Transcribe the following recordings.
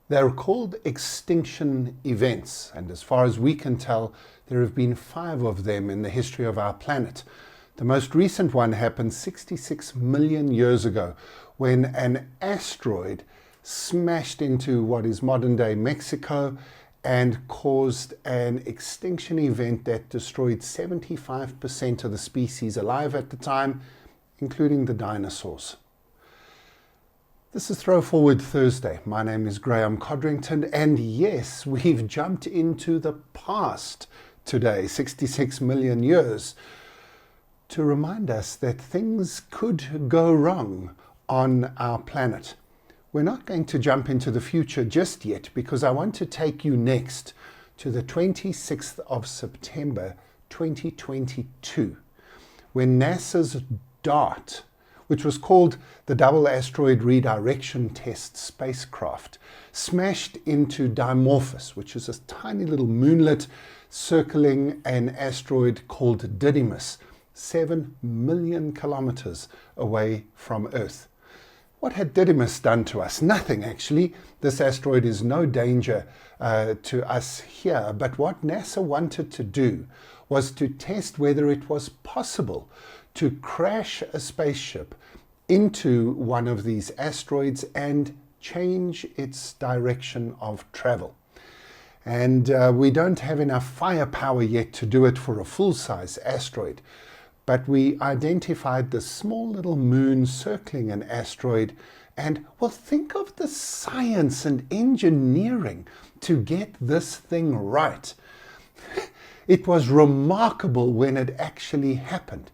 They're called extinction events, and as far as we can tell, there have been 5 of them in the history of our planet. The most recent one happened 66 million years ago when an asteroid smashed into what is modern-day Mexico and caused an extinction event that destroyed 75% of the species alive at the time, including the dinosaurs. This is ThrowForward Thursday. My name is Graeme Codrington, and yes, we've jumped into the past today, 66 million years, to remind us that things could go wrong on our planet. We're not going to jump into the future just yet because I want to take you next to the 26th of September 2022, when NASA's DART, which was called the Double Asteroid Redirection Test spacecraft, smashed into Dimorphos, which is a tiny little moonlet circling an asteroid called Dimorphos, 7 million kilometers away from Earth. What had Dimorphos done to us? Nothing, actually. This asteroid is no danger to us here, but what NASA wanted to do was to test whether it was possible to crash a spaceship into one of these asteroids and change its direction of travel. And we don't have enough firepower yet to do it for a full-size asteroid, but we identified the small little moon circling an asteroid, and well, think of the science and engineering to get this thing right. It was remarkable when it actually happened.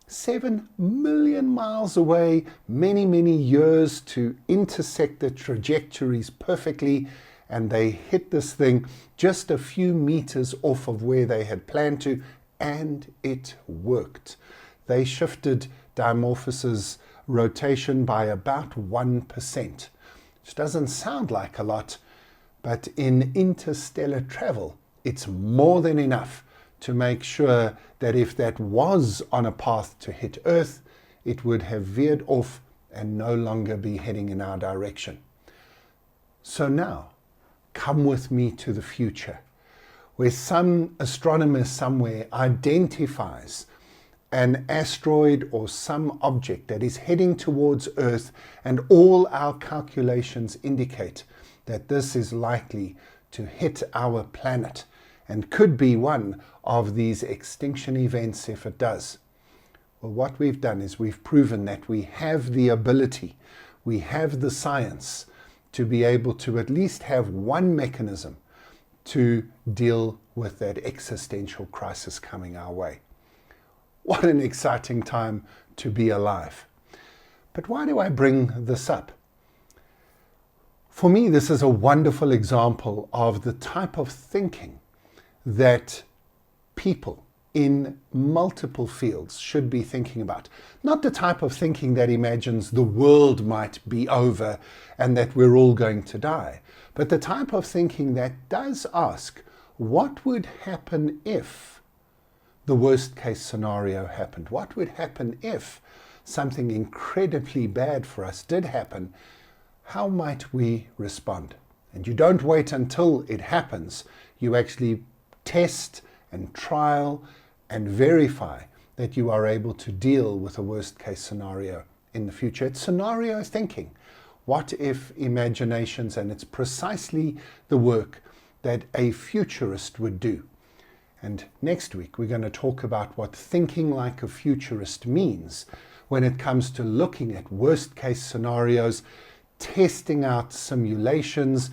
7 million miles away, many years to intersect the trajectories perfectly, and they hit this thing just a few meters off of where they had planned to, and it worked. They shifted Dimorphos's rotation by about 1%, which doesn't sound like a lot, but in interstellar travel, it's more than enough to make sure that if that was on a path to hit Earth, it would have veered off and no longer be heading in our direction. So now, come with me to the future, where some astronomer somewhere identifies an asteroid or some object that is heading towards Earth, and all our calculations indicate that this is likely to hit our planet and could be one of these extinction events if it does. Well, what we've done is we've proven that we have the ability, we have the science to be able to at least have one mechanism to deal with that existential crisis coming our way. What an exciting time to be alive. But why do I bring this up? For me, this is a wonderful example of the type of thinking that people in multiple fields should be thinking about. Not the type of thinking that imagines the world might be over and that we're all going to die, but the type of thinking that does ask, what would happen if the worst case scenario happened? What would happen if something incredibly bad for us did happen? How might we respond? And you don't wait until it happens. You actually test and trial and verify that you are able to deal with a worst case scenario in the future. It's scenario thinking. What if imaginations, and it's precisely the work that a futurist would do. And next week we're going to talk about what thinking like a futurist means when it comes to looking at worst case scenarios, testing out simulations,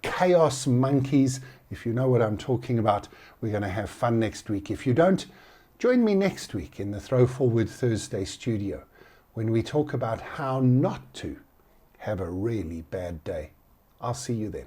chaos monkeys. If you know what I'm talking about, we're going to have fun next week. If you don't, join me next week in the ThrowForward Thursday studio when we talk about how not to have a really bad day. I'll see you then.